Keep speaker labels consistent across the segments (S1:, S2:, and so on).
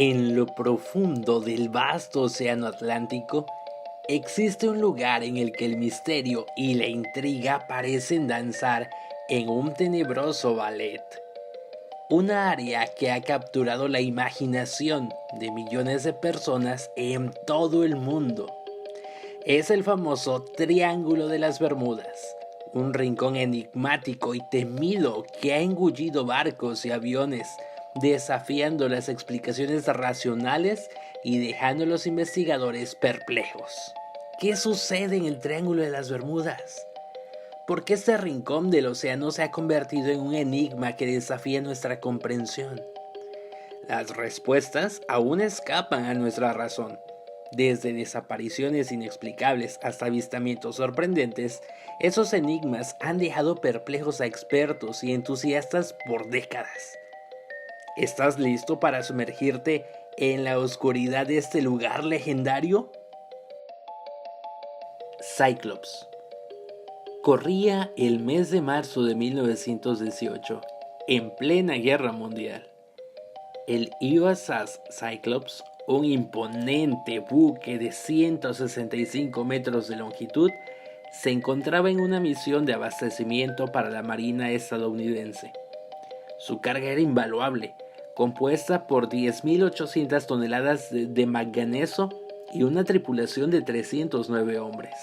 S1: En lo profundo del vasto océano Atlántico, existe un lugar en el que el misterio y la intriga parecen danzar en un tenebroso ballet. Una área que ha capturado la imaginación de millones de personas en todo el mundo. Es el famoso Triángulo de las Bermudas, un rincón enigmático y temido que ha engullido barcos y aviones, desafiando las explicaciones racionales y dejando a los investigadores perplejos. ¿Qué sucede en el Triángulo de las Bermudas? ¿Por qué este rincón del océano se ha convertido en un enigma que desafía nuestra comprensión? Las respuestas aún escapan a nuestra razón. Desde desapariciones inexplicables hasta avistamientos sorprendentes, esos enigmas han dejado perplejos a expertos y entusiastas por décadas. ¿Estás listo para sumergirte en la oscuridad de este lugar legendario? Cyclops. Corría el mes de marzo de 1918, en plena guerra mundial. El USS Cyclops, un imponente buque de 165 metros de longitud, se encontraba en una misión de abastecimiento para la Marina estadounidense. Su carga era invaluable, compuesta por 10.800 toneladas de manganeso y una tripulación de 309 hombres.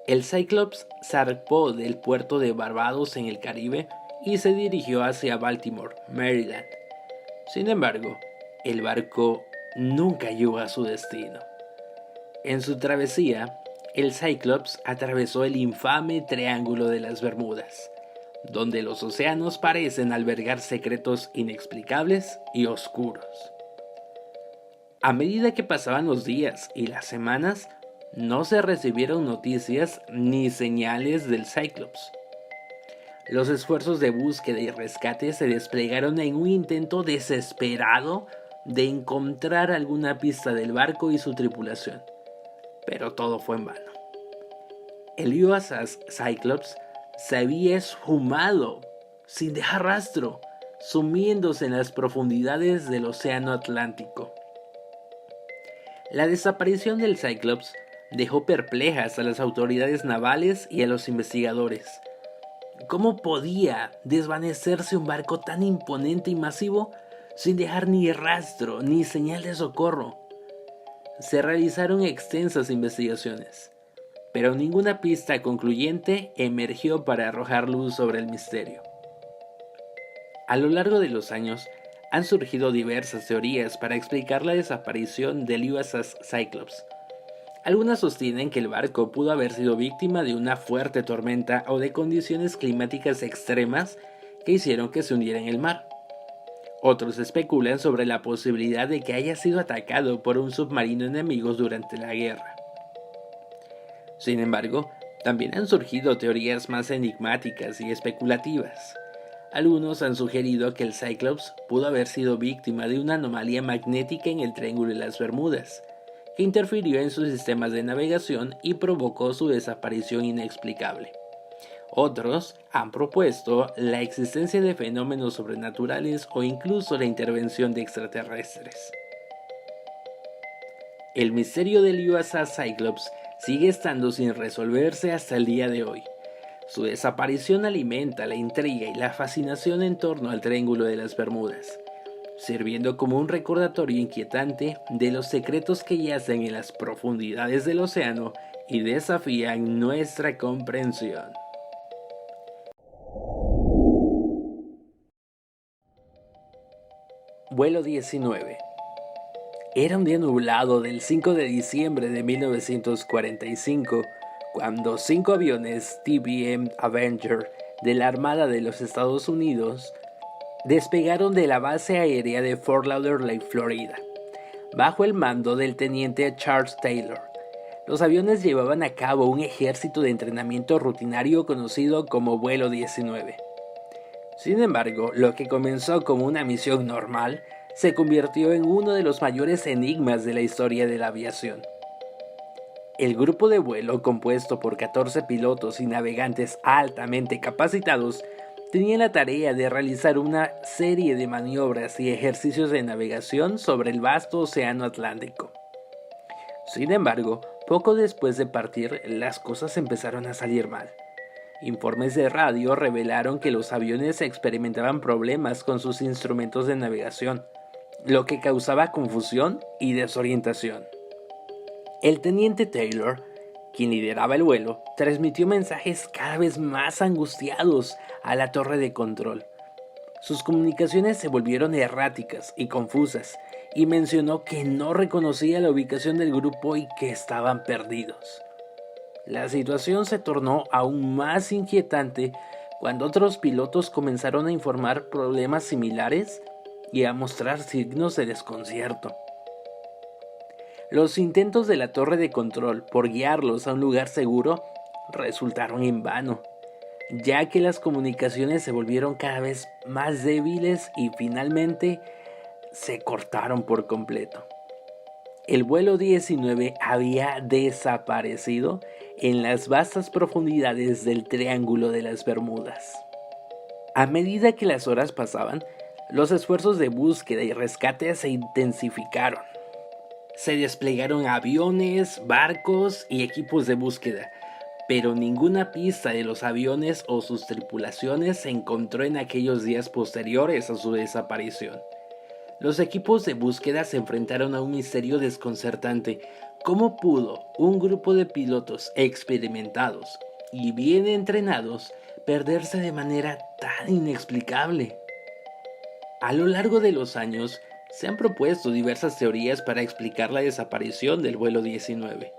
S1: El Cyclops zarpó del puerto de Barbados en el Caribe y se dirigió hacia Baltimore, Maryland. Sin embargo, el barco nunca llegó a su destino. En su travesía, el Cyclops atravesó el infame Triángulo de las Bermudas, donde los océanos parecen albergar secretos inexplicables y oscuros. A medida que pasaban los días y las semanas, no se recibieron noticias ni señales del Cyclops. Los esfuerzos de búsqueda y rescate se desplegaron en un intento desesperado de encontrar alguna pista del barco y su tripulación, pero todo fue en vano. El USS Cyclops se había esfumado sin dejar rastro, sumiéndose en las profundidades del océano Atlántico. La desaparición del Cyclops dejó perplejas a las autoridades navales y a los investigadores. ¿Cómo podía desvanecerse un barco tan imponente y masivo sin dejar ni rastro ni señal de socorro? Se realizaron extensas investigaciones, pero ninguna pista concluyente emergió para arrojar luz sobre el misterio. A lo largo de los años, han surgido diversas teorías para explicar la desaparición del USS Cyclops. Algunas sostienen que el barco pudo haber sido víctima de una fuerte tormenta o de condiciones climáticas extremas que hicieron que se hundiera en el mar. Otros especulan sobre la posibilidad de que haya sido atacado por un submarino enemigo durante la guerra. Sin embargo, también han surgido teorías más enigmáticas y especulativas. Algunos han sugerido que el Cyclops pudo haber sido víctima de una anomalía magnética en el Triángulo de las Bermudas, que interfirió en sus sistemas de navegación y provocó su desaparición inexplicable. Otros han propuesto la existencia de fenómenos sobrenaturales o incluso la intervención de extraterrestres. El misterio del USS Cyclops sigue estando sin resolverse hasta el día de hoy. Su desaparición alimenta la intriga y la fascinación en torno al Triángulo de las Bermudas, sirviendo como un recordatorio inquietante de los secretos que yacen en las profundidades del océano y desafían nuestra comprensión. Vuelo 19. Era un día nublado del 5 de diciembre de 1945, cuando 5 aviones TBM Avenger de la Armada de los Estados Unidos despegaron de la base aérea de Fort Lauderdale, Florida, bajo el mando del teniente Charles Taylor. Los aviones llevaban a cabo un ejército de entrenamiento rutinario conocido como Vuelo 19. Sin embargo, lo que comenzó como una misión normal se convirtió en uno de los mayores enigmas de la historia de la aviación. El grupo de vuelo, compuesto por 14 pilotos y navegantes altamente capacitados, tenían la tarea de realizar una serie de maniobras y ejercicios de navegación sobre el vasto océano Atlántico. Sin embargo, poco después de partir, las cosas empezaron a salir mal. Informes de radio revelaron que los aviones experimentaban problemas con sus instrumentos de navegación, lo que causaba confusión y desorientación. El teniente Taylor, quien lideraba el vuelo, transmitió mensajes cada vez más angustiados a la torre de control. Sus comunicaciones se volvieron erráticas y confusas, y mencionó que no reconocía la ubicación del grupo y que estaban perdidos. La situación se tornó aún más inquietante cuando otros pilotos comenzaron a informar problemas similares y a mostrar signos de desconcierto. Los intentos de la torre de control por guiarlos a un lugar seguro resultaron en vano, ya que las comunicaciones se volvieron cada vez más débiles y finalmente se cortaron por completo. El vuelo 19 había desaparecido en las vastas profundidades del Triángulo de las Bermudas. A medida que las horas pasaban, los esfuerzos de búsqueda y rescate se intensificaron. Se desplegaron aviones, barcos y equipos de búsqueda, pero ninguna pista de los aviones o sus tripulaciones se encontró en aquellos días posteriores a su desaparición. Los equipos de búsqueda se enfrentaron a un misterio desconcertante. ¿Cómo pudo un grupo de pilotos experimentados y bien entrenados perderse de manera tan inexplicable? A lo largo de los años, se han propuesto diversas teorías para explicar la desaparición del vuelo 19.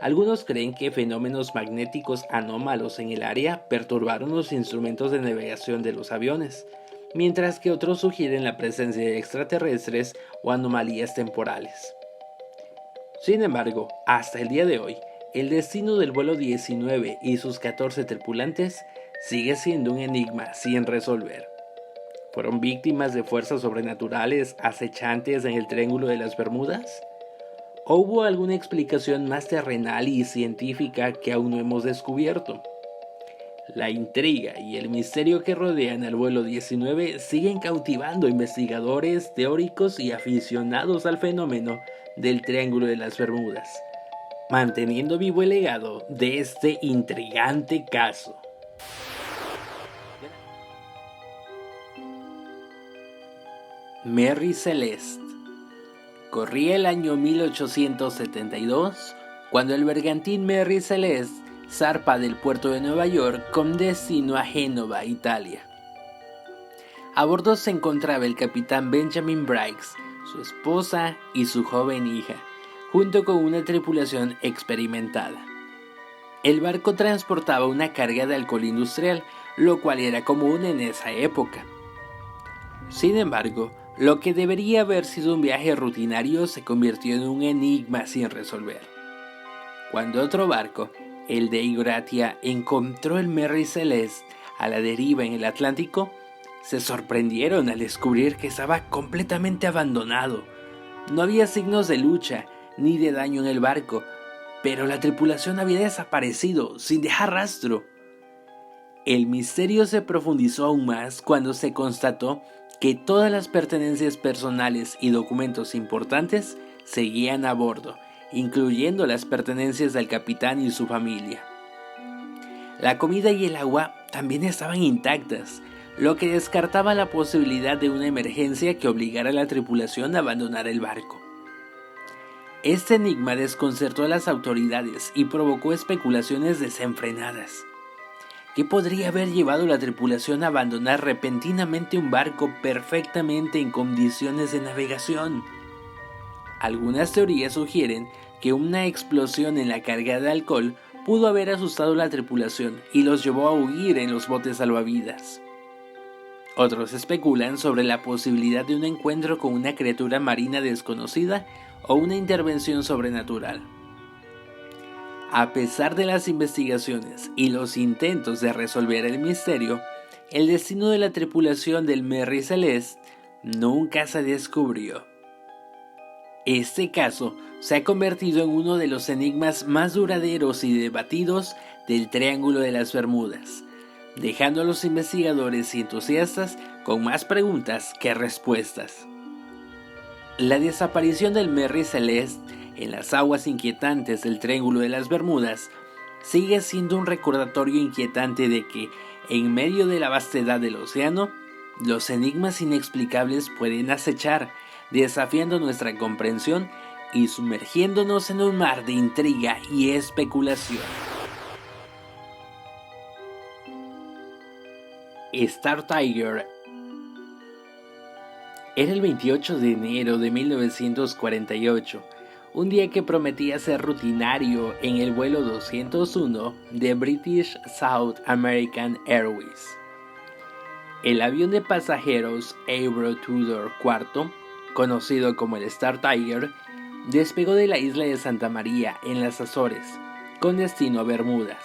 S1: Algunos creen que fenómenos magnéticos anómalos en el área perturbaron los instrumentos de navegación de los aviones, mientras que otros sugieren la presencia de extraterrestres o anomalías temporales. Sin embargo, hasta el día de hoy, el destino del vuelo 19 y sus 14 tripulantes sigue siendo un enigma sin resolver. ¿Fueron víctimas de fuerzas sobrenaturales acechantes en el Triángulo de las Bermudas? ¿O hubo alguna explicación más terrenal y científica que aún no hemos descubierto? La intriga y el misterio que rodean al vuelo 19 siguen cautivando a investigadores, teóricos y aficionados al fenómeno del Triángulo de las Bermudas, manteniendo vivo el legado de este intrigante caso. Mary Celeste. Corría el año 1872 cuando el bergantín Mary Celeste zarpa del puerto de Nueva York con destino a Génova, Italia. A bordo se encontraba el capitán Benjamin Briggs, su esposa y su joven hija, junto con una tripulación experimentada. El barco transportaba una carga de alcohol industrial, lo cual era común en esa época. Sin embargo, lo que debería haber sido un viaje rutinario se convirtió en un enigma sin resolver. Cuando otro barco, el de Igratia, encontró el Mary Celeste a la deriva en el Atlántico, se sorprendieron al descubrir que estaba completamente abandonado. No había signos de lucha ni de daño en el barco, pero la tripulación había desaparecido sin dejar rastro. El misterio se profundizó aún más cuando se constató que todas las pertenencias personales y documentos importantes seguían a bordo, incluyendo las pertenencias del capitán y su familia. La comida y el agua también estaban intactas, lo que descartaba la posibilidad de una emergencia que obligara a la tripulación a abandonar el barco. Este enigma desconcertó a las autoridades y provocó especulaciones desenfrenadas. ¿Qué podría haber llevado a la tripulación a abandonar repentinamente un barco perfectamente en condiciones de navegación? Algunas teorías sugieren que una explosión en la carga de alcohol pudo haber asustado a la tripulación y los llevó a huir en los botes salvavidas. Otros especulan sobre la posibilidad de un encuentro con una criatura marina desconocida o una intervención sobrenatural. A pesar de las investigaciones y los intentos de resolver el misterio, el destino de la tripulación del Mary Celeste nunca se descubrió. Este caso se ha convertido en uno de los enigmas más duraderos y debatidos del Triángulo de las Bermudas, dejando a los investigadores y entusiastas con más preguntas que respuestas. La desaparición del Merry Celeste en las aguas inquietantes del Triángulo de las Bermudas sigue siendo un recordatorio inquietante de que, en medio de la vastedad del océano, los enigmas inexplicables pueden acechar, desafiando nuestra comprensión y sumergiéndonos en un mar de intriga y especulación. Star Tiger. Era el 28 de enero de 1948, un día que prometía ser rutinario en el vuelo 201 de British South American Airways. El avión de pasajeros Avro Tudor IV, conocido como el Star Tiger, despegó de la isla de Santa María en las Azores, con destino a Bermudas.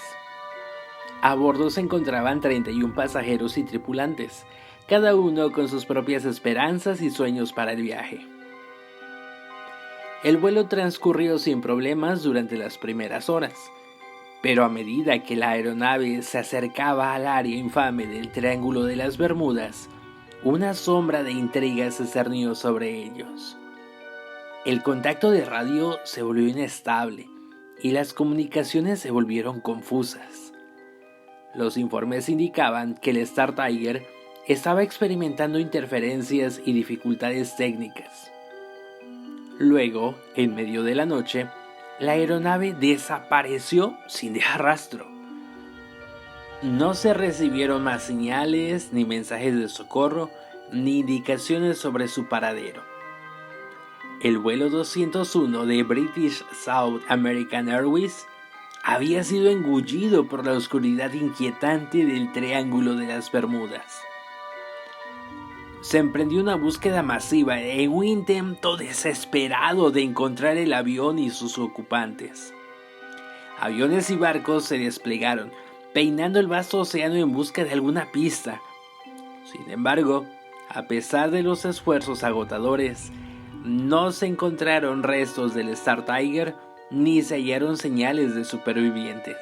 S1: A bordo se encontraban 31 pasajeros y tripulantes, cada uno con sus propias esperanzas y sueños para el viaje. El vuelo transcurrió sin problemas durante las primeras horas, pero a medida que la aeronave se acercaba al área infame del Triángulo de las Bermudas, una sombra de intriga se cernió sobre ellos. El contacto de radio se volvió inestable y las comunicaciones se volvieron confusas. Los informes indicaban que el Star Tiger estaba experimentando interferencias y dificultades técnicas. Luego, en medio de la noche, la aeronave desapareció sin dejar rastro. No se recibieron más señales, ni mensajes de socorro, ni indicaciones sobre su paradero. El vuelo 201 de British South American Airways había sido engullido por la oscuridad inquietante del Triángulo de las Bermudas. Se emprendió una búsqueda masiva en un intento desesperado de encontrar el avión y sus ocupantes. Aviones y barcos se desplegaron, peinando el vasto océano en busca de alguna pista. Sin embargo, a pesar de los esfuerzos agotadores, no se encontraron restos del Star Tiger ni se hallaron señales de supervivientes.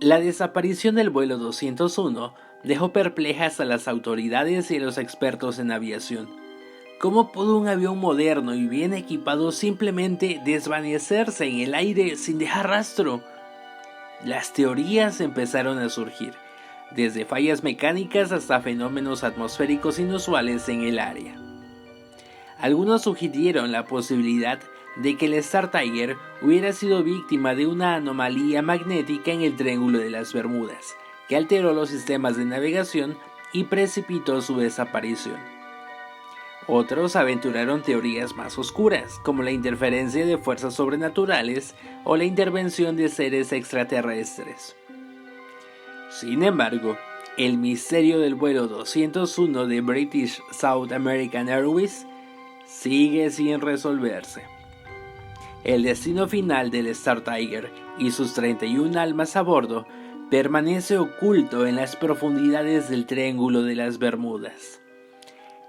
S1: La desaparición del vuelo 201 dejó perplejas a las autoridades y a los expertos en aviación. ¿Cómo pudo un avión moderno y bien equipado simplemente desvanecerse en el aire sin dejar rastro? Las teorías empezaron a surgir, desde fallas mecánicas hasta fenómenos atmosféricos inusuales en el área. Algunos sugirieron la posibilidad de que el Star Tiger hubiera sido víctima de una anomalía magnética en el Triángulo de las Bermudas, que alteró los sistemas de navegación y precipitó su desaparición. Otros aventuraron teorías más oscuras, como la interferencia de fuerzas sobrenaturales o la intervención de seres extraterrestres. Sin embargo, el misterio del vuelo 201 de British South American Airways sigue sin resolverse. El destino final del Star Tiger y sus 31 almas a bordo permanece oculto en las profundidades del Triángulo de las Bermudas.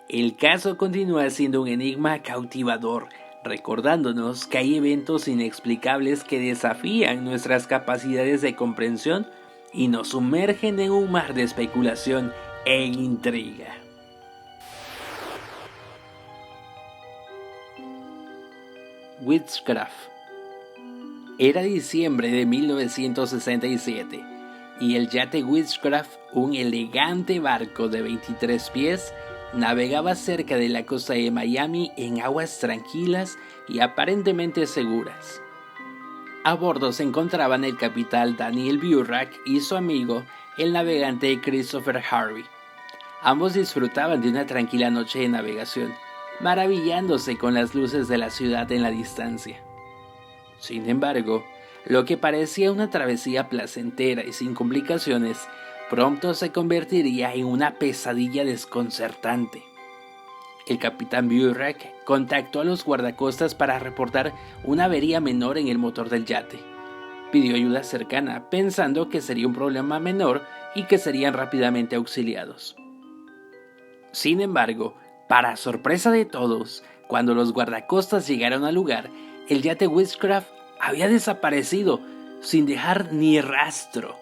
S1: El caso continúa siendo un enigma cautivador, recordándonos que hay eventos inexplicables que desafían nuestras capacidades de comprensión y nos sumergen en un mar de especulación e intriga. Witchcraft. Era diciembre de 1967 y el yate Witchcraft, un elegante barco de 23 pies, navegaba cerca de la costa de Miami en aguas tranquilas y aparentemente seguras. A bordo se encontraban el capitán Daniel Burrack y su amigo, el navegante Christopher Harvey. Ambos disfrutaban de una tranquila noche de navegación, maravillándose con las luces de la ciudad en la distancia. Sin embargo, lo que parecía una travesía placentera y sin complicaciones, pronto se convertiría en una pesadilla desconcertante. El capitán Burrack contactó a los guardacostas para reportar una avería menor en el motor del yate. Pidió ayuda cercana, pensando que sería un problema menor y que serían rápidamente auxiliados. Sin embargo, para sorpresa de todos, cuando los guardacostas llegaron al lugar, el yate Witchcraft había desaparecido, sin dejar ni rastro.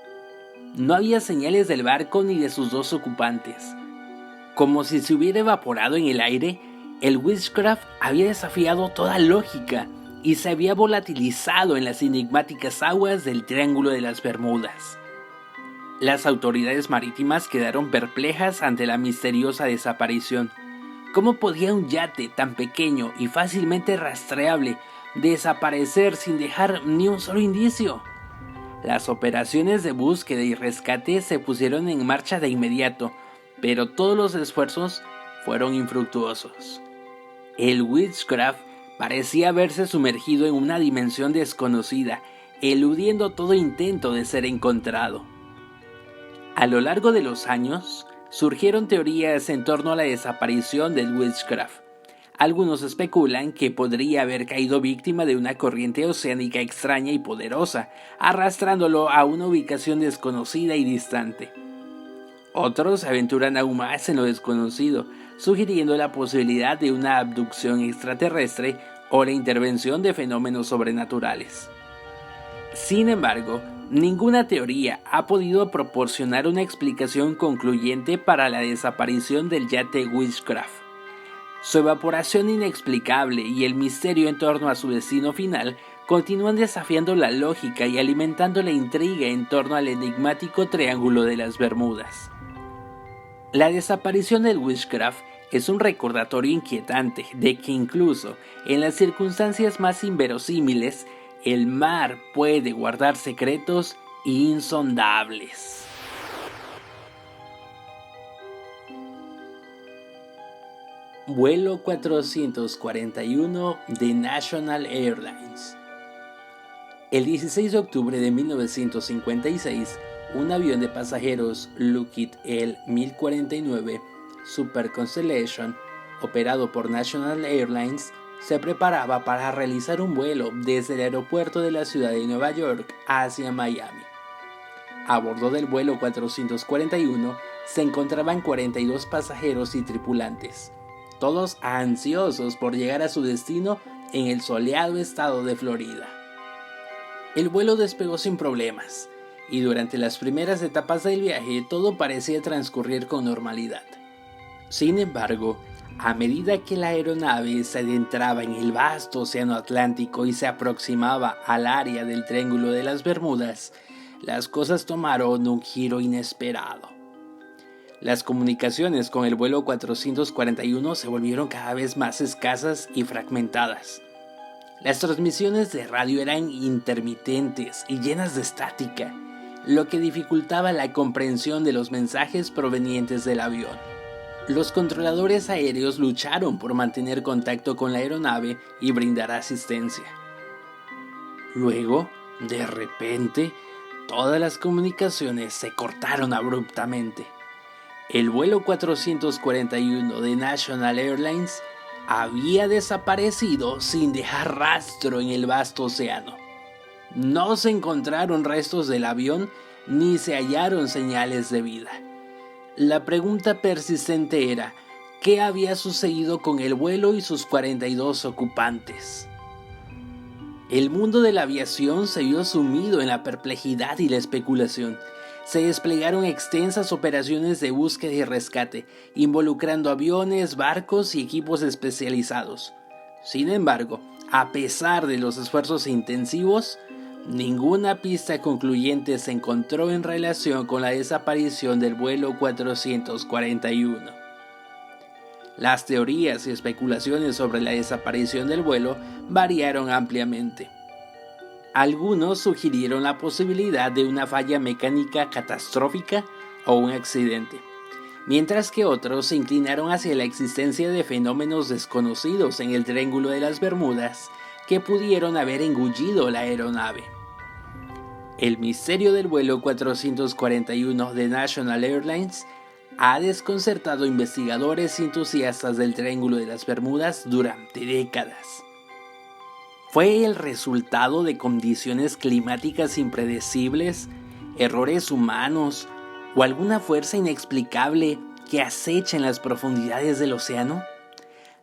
S1: No había señales del barco ni de sus dos ocupantes. Como si se hubiera evaporado en el aire, el Witchcraft había desafiado toda lógica y se había volatilizado en las enigmáticas aguas del Triángulo de las Bermudas. Las autoridades marítimas quedaron perplejas ante la misteriosa desaparición. ¿Cómo podía un yate tan pequeño y fácilmente rastreable desaparecer sin dejar ni un solo indicio? Las operaciones de búsqueda y rescate se pusieron en marcha de inmediato, pero todos los esfuerzos fueron infructuosos. El Witchcraft parecía haberse sumergido en una dimensión desconocida, eludiendo todo intento de ser encontrado. A lo largo de los años, surgieron teorías en torno a la desaparición del Witchcraft. Algunos especulan que podría haber caído víctima de una corriente oceánica extraña y poderosa, arrastrándolo a una ubicación desconocida y distante. Otros se aventuran aún más en lo desconocido, sugiriendo la posibilidad de una abducción extraterrestre o la intervención de fenómenos sobrenaturales. Sin embargo, ninguna teoría ha podido proporcionar una explicación concluyente para la desaparición del yate Witchcraft. Su evaporación inexplicable y el misterio en torno a su destino final continúan desafiando la lógica y alimentando la intriga en torno al enigmático Triángulo de las Bermudas. La desaparición del Witchcraft es un recordatorio inquietante de que incluso en las circunstancias más inverosímiles, el mar puede guardar secretos insondables. Vuelo 441 de National Airlines. El 16 de octubre de 1956, un avión de pasajeros Lockheed L-1049 Super Constellation, operado por National Airlines, se preparaba para realizar un vuelo desde el aeropuerto de la ciudad de Nueva York hacia Miami. A bordo del vuelo 441 se encontraban 42 pasajeros y tripulantes, todos ansiosos por llegar a su destino en el soleado estado de Florida. El vuelo despegó sin problemas, y durante las primeras etapas del viaje todo parecía transcurrir con normalidad. Sin embargo, a medida que la aeronave se adentraba en el vasto océano Atlántico y se aproximaba al área del Triángulo de las Bermudas, las cosas tomaron un giro inesperado. Las comunicaciones con el vuelo 441 se volvieron cada vez más escasas y fragmentadas. Las transmisiones de radio eran intermitentes y llenas de estática, lo que dificultaba la comprensión de los mensajes provenientes del avión. Los controladores aéreos lucharon por mantener contacto con la aeronave y brindar asistencia. Luego, de repente, todas las comunicaciones se cortaron abruptamente. El vuelo 441 de National Airlines había desaparecido sin dejar rastro en el vasto océano. No se encontraron restos del avión ni se hallaron señales de vida. La pregunta persistente era, ¿qué había sucedido con el vuelo y sus 42 ocupantes? El mundo de la aviación se vio sumido en la perplejidad y la especulación. Se desplegaron extensas operaciones de búsqueda y rescate, involucrando aviones, barcos y equipos especializados. Sin embargo, a pesar de los esfuerzos intensivos, ninguna pista concluyente se encontró en relación con la desaparición del vuelo 441. Las teorías y especulaciones sobre la desaparición del vuelo variaron ampliamente. Algunos sugirieron la posibilidad de una falla mecánica catastrófica o un accidente, mientras que otros se inclinaron hacia la existencia de fenómenos desconocidos en el Triángulo de las Bermudas que pudieron haber engullido la aeronave. El misterio del vuelo 441 de National Airlines ha desconcertado investigadores y entusiastas del Triángulo de las Bermudas durante décadas. ¿Fue el resultado de condiciones climáticas impredecibles, errores humanos o alguna fuerza inexplicable que acecha en las profundidades del océano?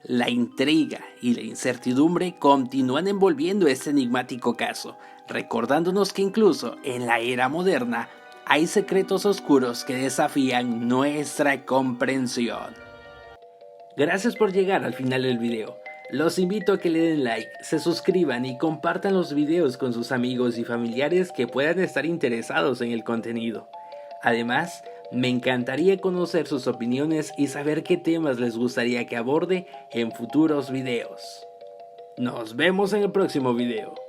S1: La intriga y la incertidumbre continúan envolviendo este enigmático caso, recordándonos que incluso en la era moderna hay secretos oscuros que desafían nuestra comprensión. Gracias por llegar al final del video. Los invito a que le den like, se suscriban y compartan los videos con sus amigos y familiares que puedan estar interesados en el contenido. Además, me encantaría conocer sus opiniones y saber qué temas les gustaría que aborde en futuros videos. Nos vemos en el próximo video.